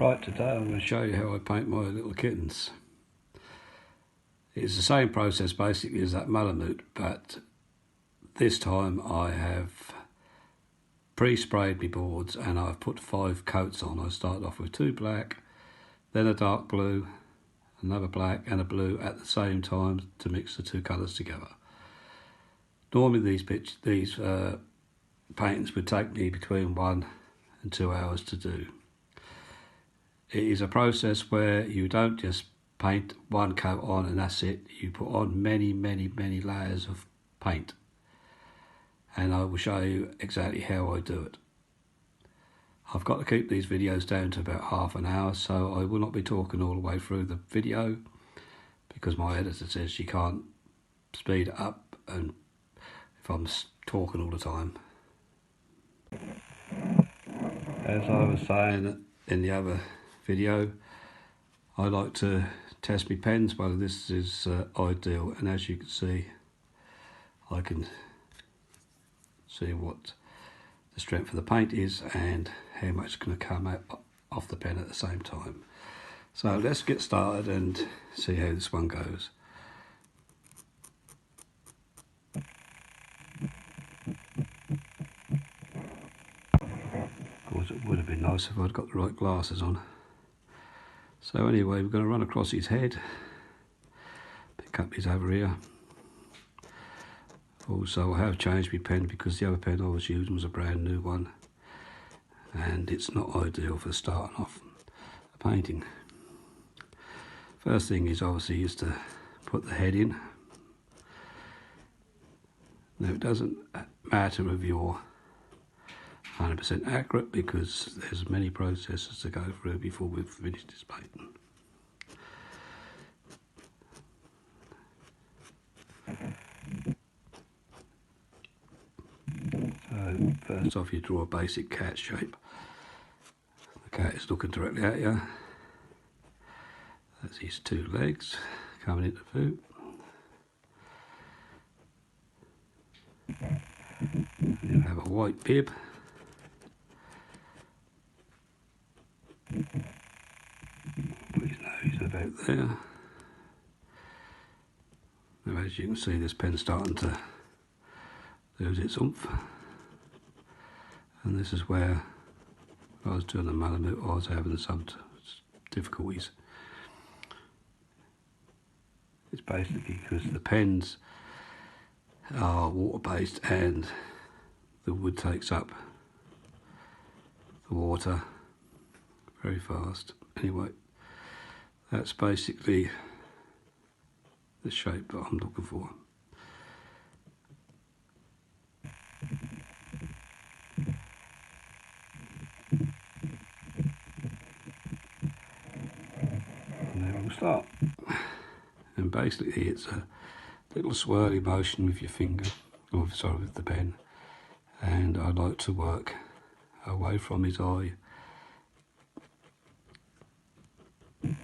Right, today I'm going to show you how I paint my little kittens. It's the same process basically as that Malamute, but this time I have pre-sprayed my boards and I've put 5 coats on. I started off with 2 black, then a dark blue, another black and a blue at the same time to mix the 2 colours together. Normally these paintings would take me between 1 and 2 hours to do. It is a process where you don't just paint 1 coat on and that's it. You put on many layers of paint, and I will show you exactly how I do it. I've got to keep these videos down to about half an hour, so I will not be talking all the way through the video because my editor says you can't speed it up and if I'm talking all the time. As I was saying in the other video, I like to test my pens whether this is ideal, and as you can see I can see what the strength of the paint is and how much is going to come out off the pen at the same time. So let's get started and see how this one goes. Of course it would have been nice if I'd got the right glasses on. So anyway, we're going to run across his head, pick up his over here. Also I have changed my pen because the other pen I was using was a brand new one and it's not ideal for starting off a painting. First thing is obviously is to put the head in. Now it doesn't matter if you're 100% accurate because there's many processes to go through before we've finished this painting. So first off you draw a basic cat shape. The cat is looking directly at you. That's his 2 legs coming into view. You'll have a white bib. Put his nose about there. Now as you can see this pen's starting to lose its oomph. And this is where I was doing the Malamute, I was having some difficulties. It's basically because the pens are water based and the wood takes up the water very fast. Anyway, that's basically the shape that I'm looking for. And there we'll start. And basically it's a little swirly motion with your finger, or sorry, with the pen, and I like to work away from his eye. And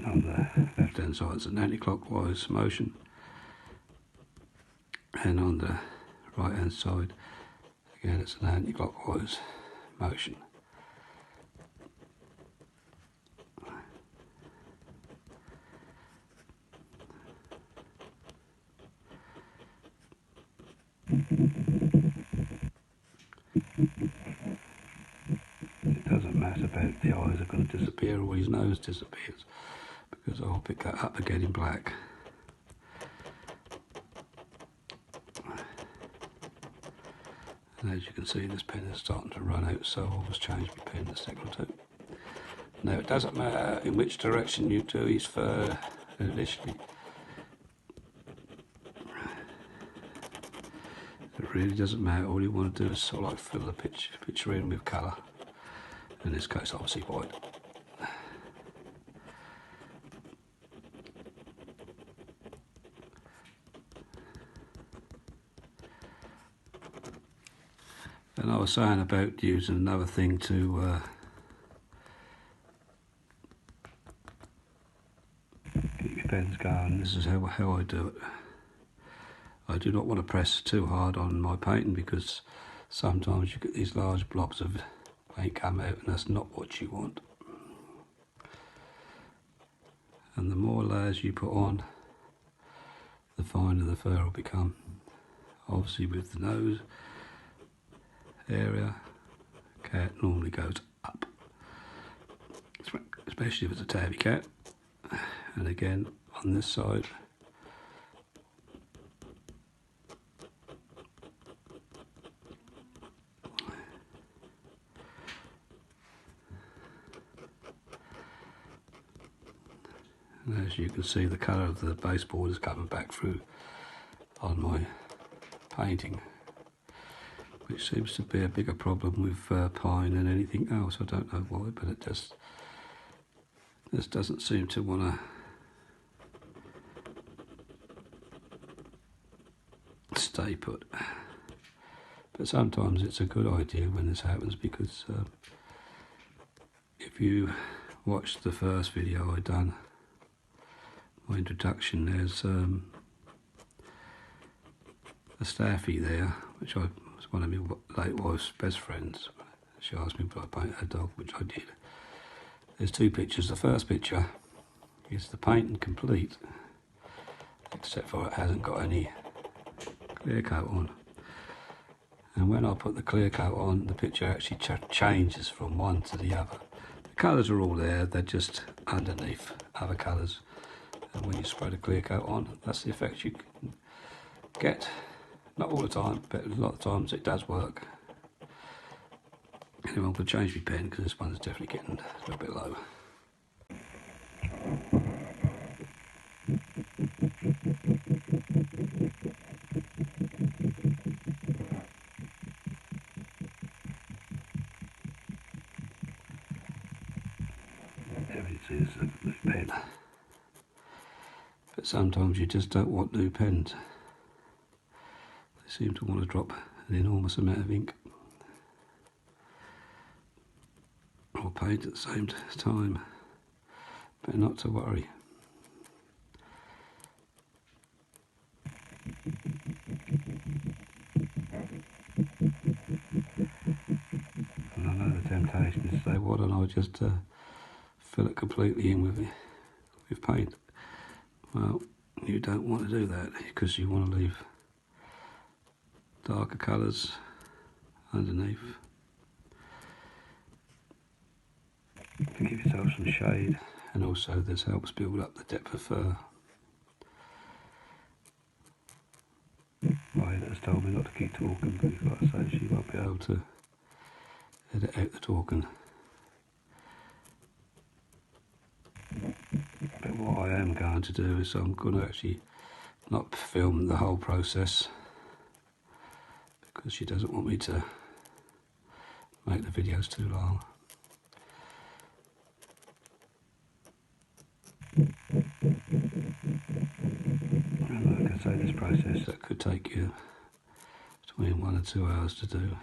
on the left hand side it's an anti-clockwise motion, and on the right hand side again it's an anti-clockwise motion. It doesn't matter about the eyes are going to disappear or his nose disappears because I'll pick that up again in black. And as you can see this pen is starting to run out, so I'll just change my pen a second or 2. Now it doesn't matter in which direction you do his fur initially. It really doesn't matter, all you want to do is sort of like fill the picture in with colour. In this case obviously white. And I was saying about using another thing to keep your pens going. This is how I do it. I do not want to press too hard on my painting because sometimes you get these large blobs of paint come out, and that's not what you want. And the more layers you put on, the finer the fur will become. Obviously with the nose area, cat normally goes up, especially if it's a tabby cat. And again on this side, and as you can see, the colour of the baseboard is coming back through on my painting, which seems to be a bigger problem with pine than anything else. I don't know why, but it just doesn't seem to want to stay put. But sometimes it's a good idea when this happens, because if you watched the first video I done, my introduction, there's a Staffy there, which was one of my late wife's best friends. She asked me if I paint her dog, which I did. There's two pictures. The first picture is the painting complete, except for it hasn't got any clear coat on. And when I put the clear coat on, the picture actually changes from one to the other. The colours are all there, they're just underneath other colours. And when you spray the clear coat on, that's the effect you can get. Not all the time, but a lot of times it does work. Anyway, I'm going to change my pen because this one's definitely getting a little bit low. There it is, a new pen. But sometimes you just don't want new pens. They seem to want to drop an enormous amount of ink or paint at the same time, but not to worry. And I know the temptation is to say, why don't I just fill it completely in with paint? Well, you don't want to do that, because you want to leave darker colours underneath to give yourself some shade, and also this helps build up the depth of fur. My editor's told me not to keep talking, because like I say, she won't be able to edit out the talking. But what I am going to do is I'm going to actually not film the whole process, because she doesn't want me to make the videos too long. And like I say, this process that could take you between 1 and 2 hours to do.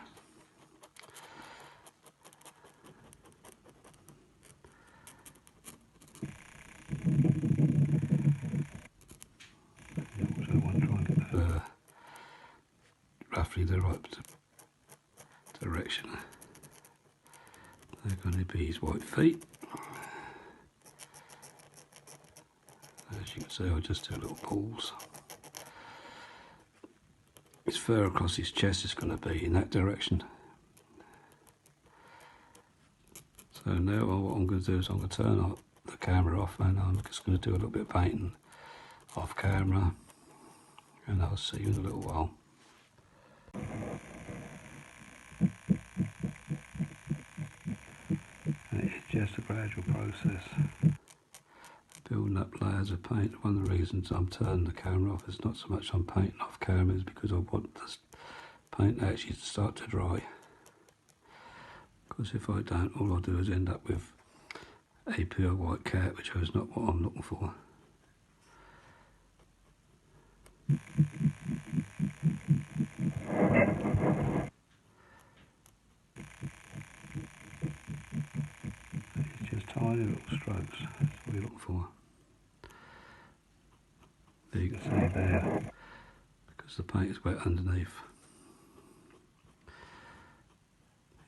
You also want to try and get the fur roughly the right direction. They're going to be his white feet. As you can see, I just do little pulls. His fur across his chest is going to be in that direction. So now what I'm going to do is I'm going to turn the camera off, and I'm just going to do a little bit of painting off camera, and I'll see you in a little while. And it's just a gradual process, building up layers of paint. One of the reasons I'm turning the camera off is not so much I'm painting off camera, is because I want the paint actually to start to dry. Because if I don't, all I'll do is end up with a pure white cat, which is not what I'm looking for. It's just tiny little strokes, that's what you're looking for. There you can see there, because the paint is wet underneath,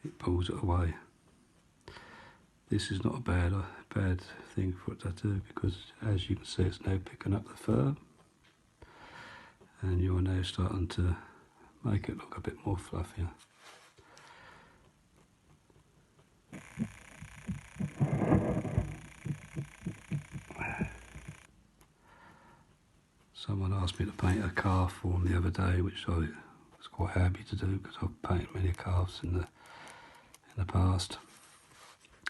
it pulls it away. This is not a bad thing for a tattoo, because as you can see it's now picking up the fur, and you're now starting to make it look a bit more fluffier. Someone asked me to paint a calf for them the other day, which I was quite happy to do because I've painted many calves in the past.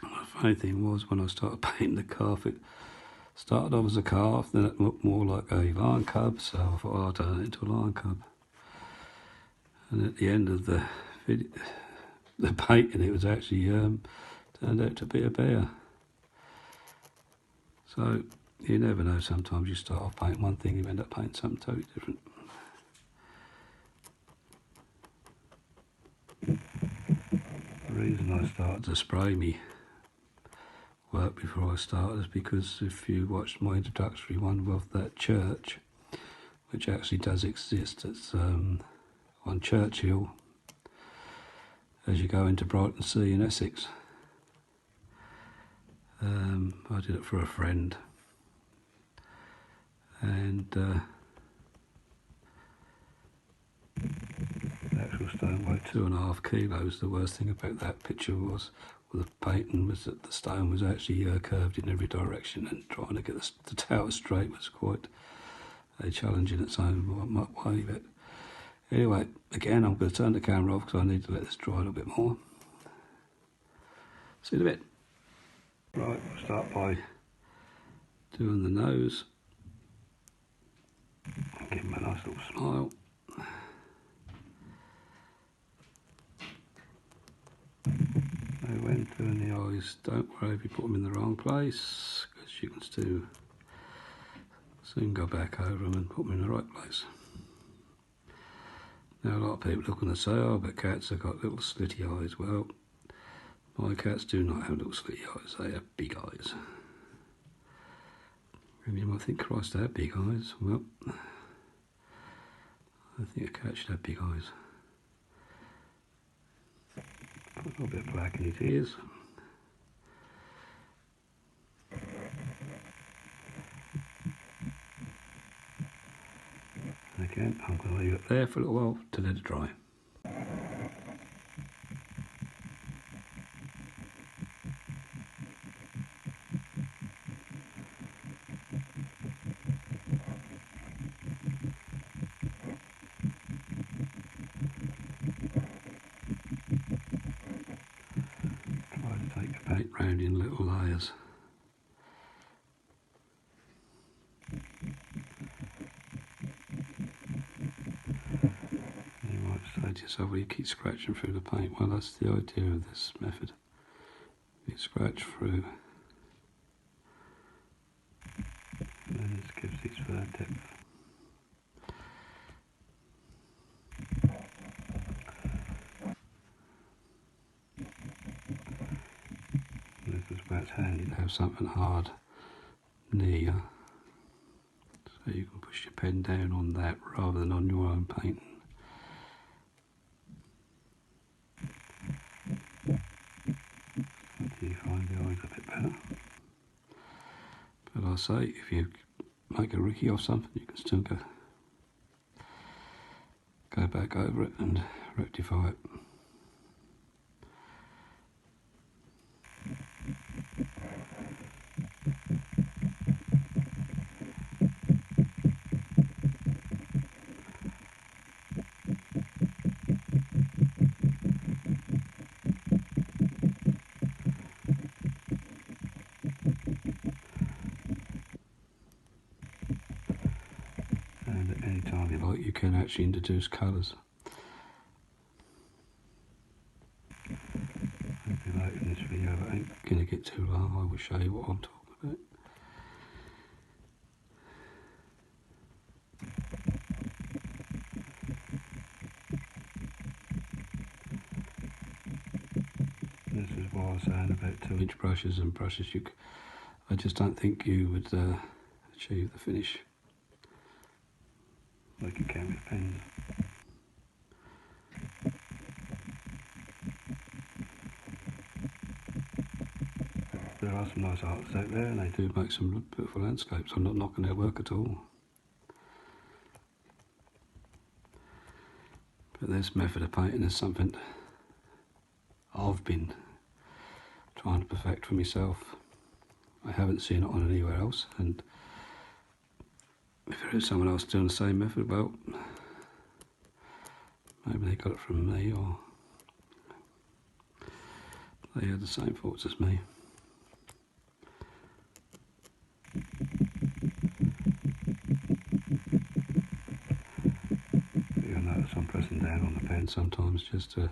And the funny thing was, when I started painting the calf, it started off as a calf, then it looked more like a lion cub, so I thought, oh, I'll turn it into a lion cub. And at the end of the video, the painting, it was actually turned out to be a bear. So you never know, sometimes you start off painting one thing, you end up painting something totally different. The reason I started to spray me work before I started is because if you watched my introductory one with that church, which actually does exist, it's on Churchill as you go into Brighton Sea in Essex. I did it for a friend, and the actual stone weighed 2.5 kilos. The worst thing about that picture was, with the painting, was that the stone was actually curved in every direction, and trying to get the tower straight was quite a challenge in its own way. But anyway, again, I'm going to turn the camera off because I need to let this dry a little bit more. See you in a bit. Right, we'll start by doing the nose. Give him a nice little smile. Now when doing the eyes, don't worry if you put them in the wrong place, because you can still soon go back over them and put them in the right place. Now a lot of people are going to say, oh, but cats have got little slitty eyes. Well, my cats do not have little slitty eyes, they have big eyes. And you might think, Christ, they have big eyes. Well, I think a cat should have big eyes. Put a little bit of black in his ears. And again, I'm going to leave it there for a little while to let it dry. Paint round in little layers. You might say to yourself, well, you keep scratching through the paint. Well, that's the idea of this method. You scratch through, and then this gives its further depth. This is where it's handy to have something hard near, so you can push your pen down on that rather than on your own painting. Until you find the eyes a bit better. But I say, if you make a rookie or something, you can still go back over it and rectify it. And at any time you like, you can actually introduce colours. Hopefully later in this video, but ain't going to get too long, I will show you what I'm talking about. This is what I was saying about 2-inch brushes and brushes. I just don't think you would achieve the finish like you can with pens. there are some nice artists out there and they do make some beautiful landscapes. I'm not knocking their work at all. But this method of painting is something I've been trying to perfect for myself. I haven't seen it on anywhere else, and if there is someone else doing the same method, well, maybe they got it from me, or they had the same thoughts as me. You'll notice I'm pressing down on the pen sometimes just to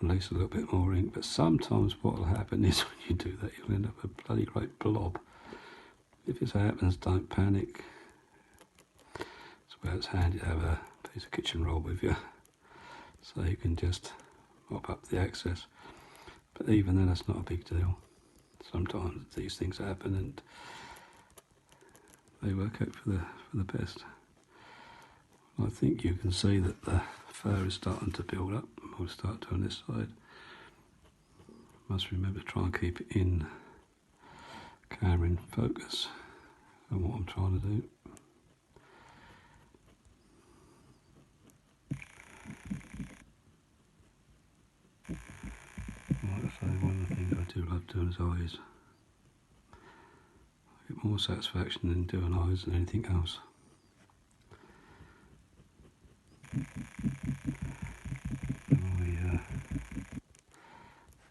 release a little bit more ink, but sometimes what will happen is when you do that you'll end up with a bloody great blob. If this happens, don't panic. It's where it's handy to have a piece of kitchen roll with you so you can just mop up the excess. But even then, that's not a big deal. Sometimes these things happen and they work out for the best. I think you can see that the fur is starting to build up. We'll start doing this side. Must remember to try and keep it in camera in focus on what I'm trying to do. Like I say, one of the things I do love doing is eyes. I get more satisfaction in doing eyes than anything else. My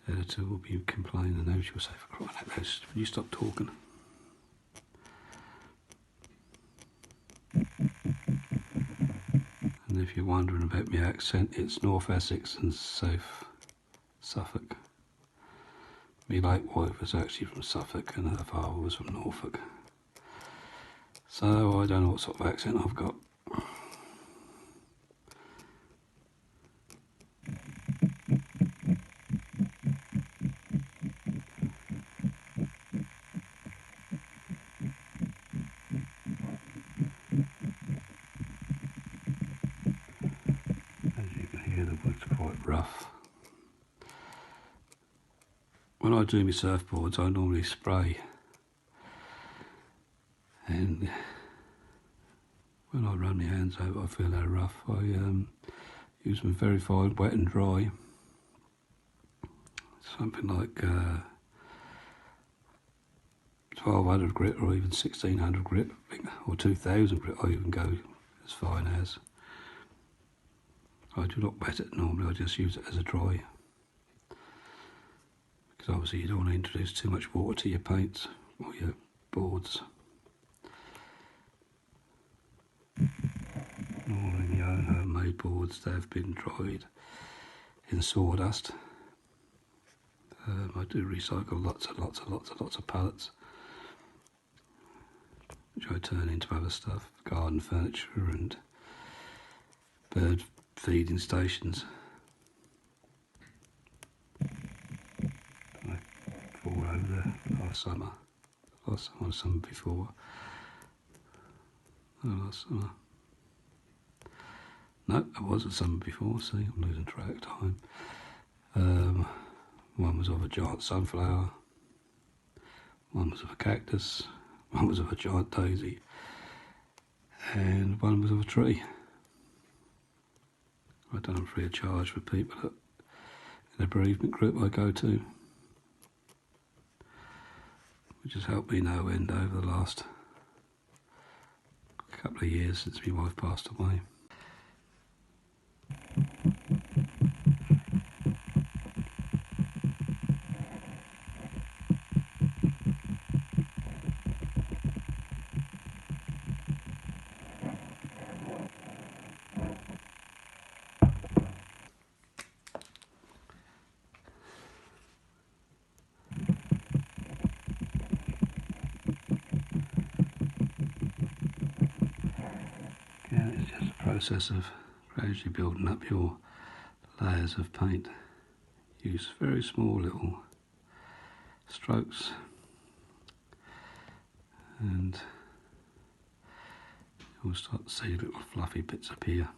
editor will be complaining now. She'll say, for crying out loud, will you stop talking? And if you're wondering about my accent, it's North Essex and South Suffolk. My late wife was actually from Suffolk and her father was from Norfolk. So I don't know what sort of accent I've got. As you can hear, the wood's quite rough. When I do my surfboards, I normally spray, and when I run my hands over, I feel they're rough. I use them very fine, wet and dry. Something like 1200 grit or even 1600 grit, or 2000 grit. I even go as fine as. I do not wet it normally. I just use it as a dry. Because obviously you don't want to introduce too much water to your paints or your boards. All in my own homemade boards, they've been dried in sawdust. I do recycle lots of pallets, which I turn into other stuff, garden furniture and bird feeding stations. I fall over there last summer or summer before. Oh, last summer. No, it was the summer before, see, I'm losing track of time. One was of a giant sunflower, one was of a cactus, one was of a giant daisy, and one was of a tree. I done them free of charge for people that, in a bereavement group I go to, which has helped me no end over the last couple of years since my wife passed away. Again, it's just a process of gradually building up your layers of paint. Use very small little strokes and you'll start to see little fluffy bits appear.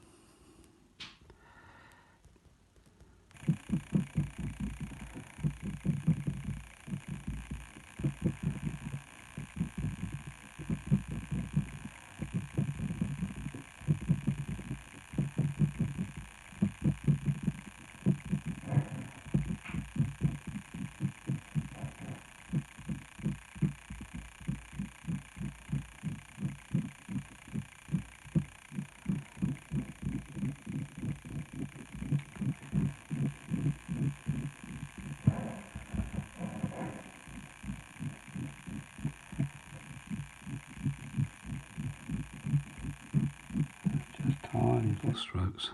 couple of strokes.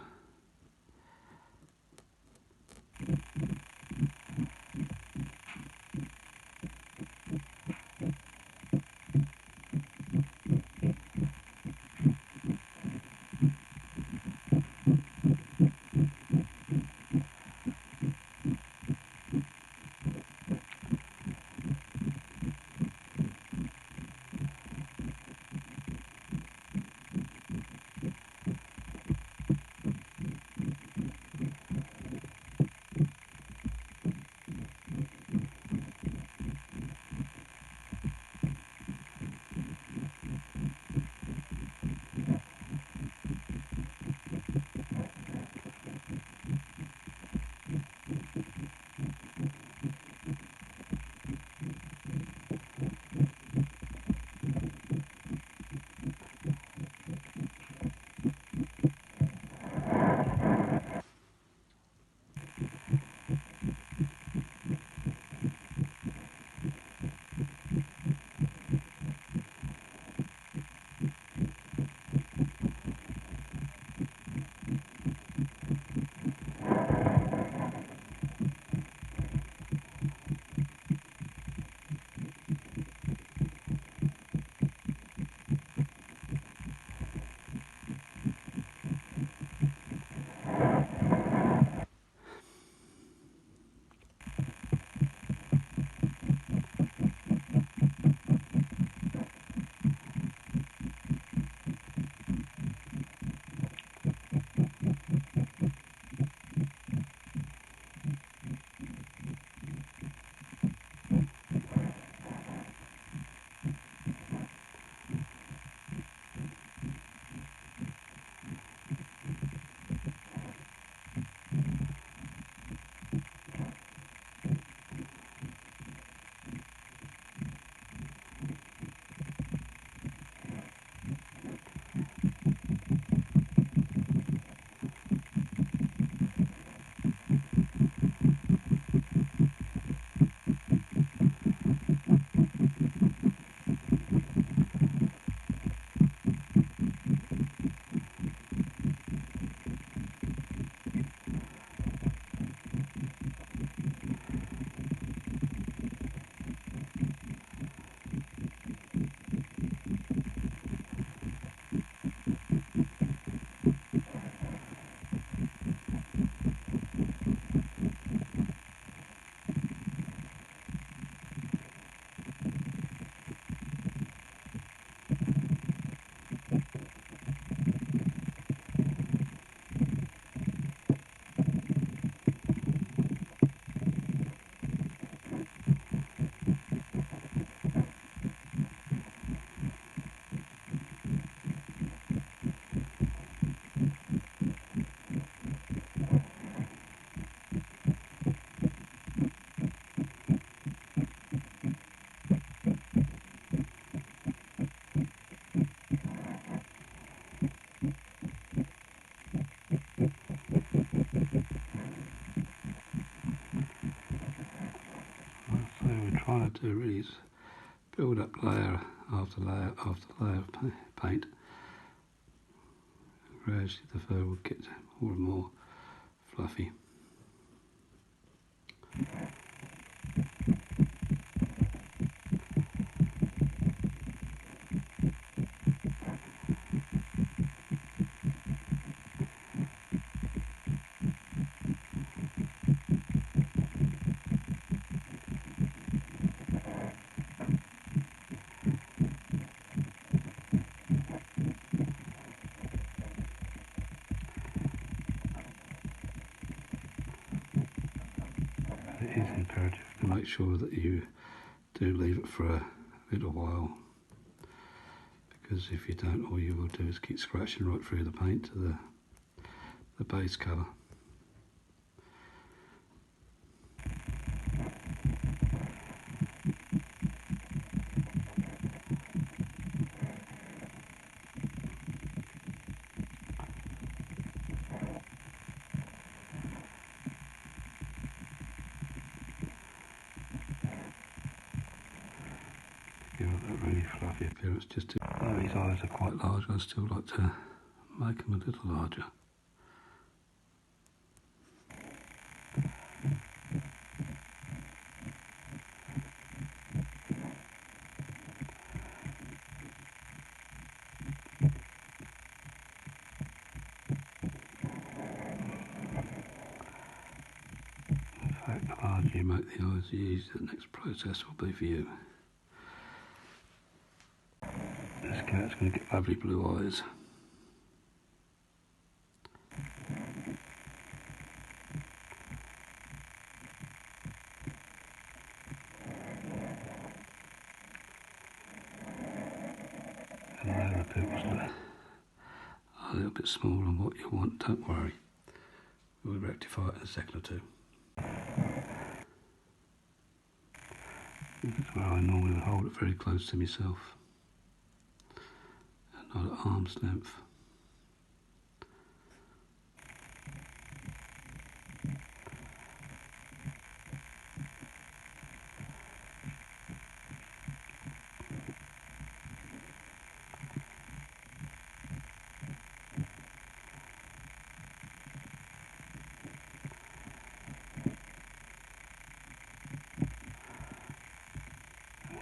Trying to do really is build up layer after layer after layer of paint. Gradually the fur will get more and more fluffy. It is imperative to make sure that you do leave it for a little while, because if you don't, all you will do is keep scratching right through the paint to the base colour. Give it that really fluffy appearance. Though his eyes are quite large, I'd still like to make them a little larger. fact, the larger you make the eyes, the easier the next process will be for you. This cat's going to get lovely blue eyes. And the pupils are a little bit smaller than what you want, don't worry. We'll rectify it in a second or two. This is where I normally would hold it very close to myself, and not at arm's length.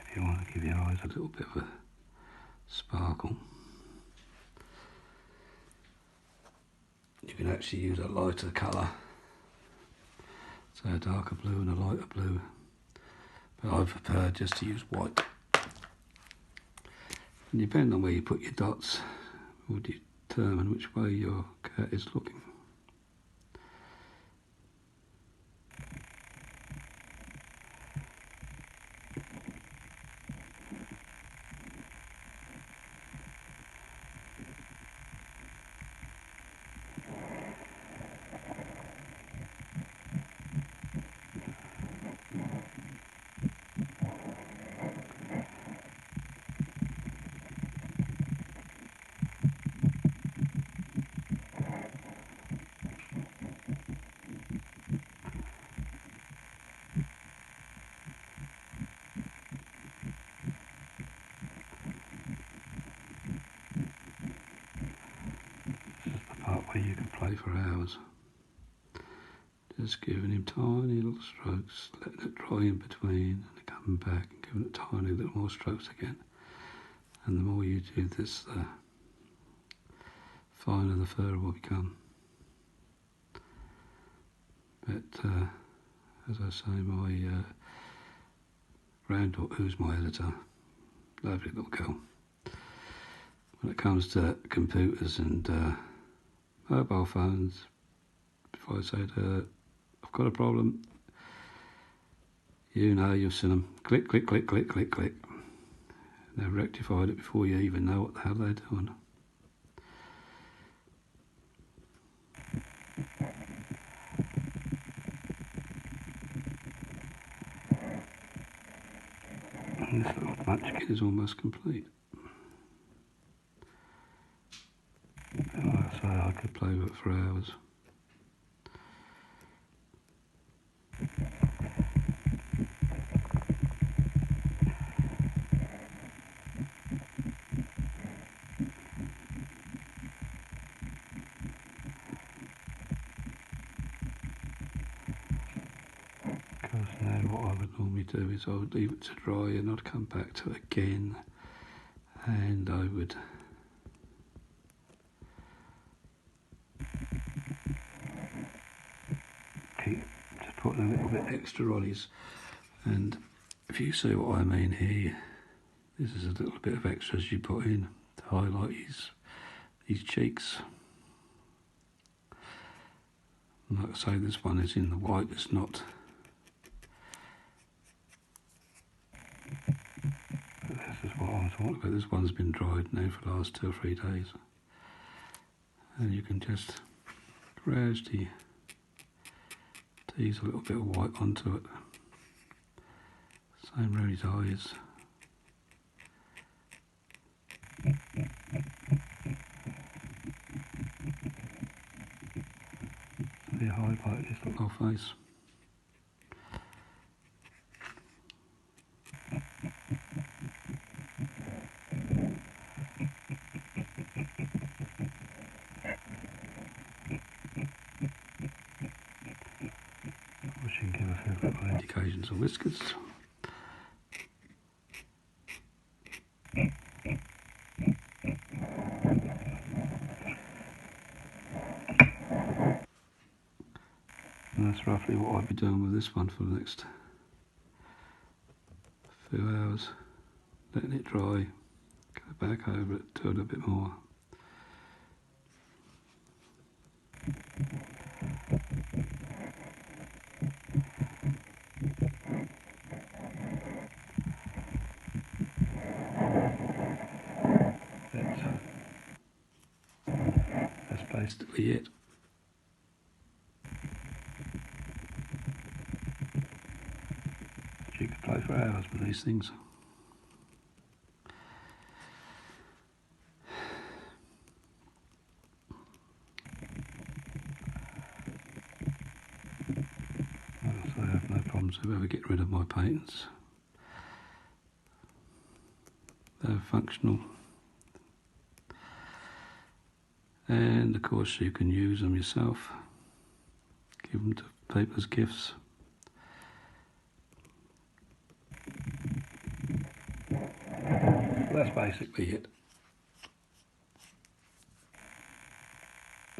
If you want to give your eyes a little bit of a sparkle, you can actually use a lighter colour, so a darker blue and a lighter blue, but I prefer just to use white. And depending on where you put your dots will determine which way your cat is looking. Where you can play for hours. Just giving him tiny little strokes, letting it dry in between, and coming back and giving it tiny little more strokes again. And the more you do this, the finer the fur will become. But as I say, my granddaughter, who's my editor, lovely little girl, when it comes to computers and mobile phones, if I say to her, I've got a problem, you know, you've seen them, click, click, click, click, click, click. They've rectified it before you even know what the hell they're doing. And this little munchkin is almost complete. Like I say, I could play with it for hours. Because now what I would normally do is I would leave it to dry and I'd come back to it again, and I would keep just putting a little bit extra on his, and if you see what I mean here, this is a little bit of extras you put in to highlight his cheeks. And like I say, this one is in the white, it's not. But this is what I'm talking about. This one's been dried now for the last 2 or 3 days. And you can just gradually tease a little bit of white onto it. Same around his eyes. So you highlight his little face. Which can give a few little indications of whiskers. And that's roughly what I'll be doing with this one for the next few hours. Letting it dry, go back over it, do a little bit more. That's basically it. You could play for hours with these things. So I have no problems with ever getting rid of my paintings. They're functional. And of course you can use them yourself. Give them to people as gifts. That's basically it.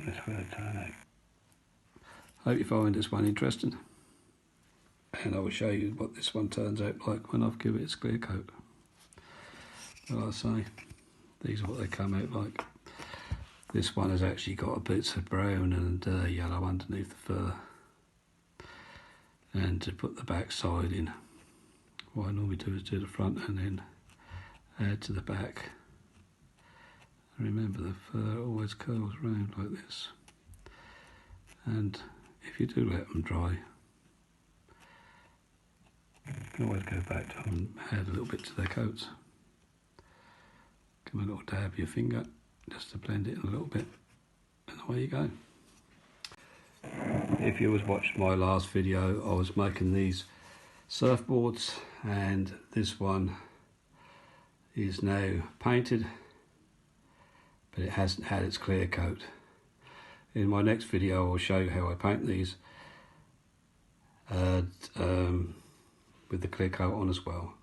That's where they turn out. Hope you find this one interesting. And I will show you what this one turns out like when I've given it its clear coat. Like I say, these are what they come out like. This one has actually got a bits of brown and yellow underneath the fur. And to put the back side in, what I normally do is do the front and then add to the back. And remember, the fur always curls around like this. And if you do let them dry, you can always go back to them and add a little bit to their coats. Give them a little dab with your finger just to blend it in a little bit, and away you go. If you was watching my last video, I was making these surfboards, and this one is now painted, but it hasn't had its clear coat. In my next video I'll show you how I paint these with the clear coat on as well.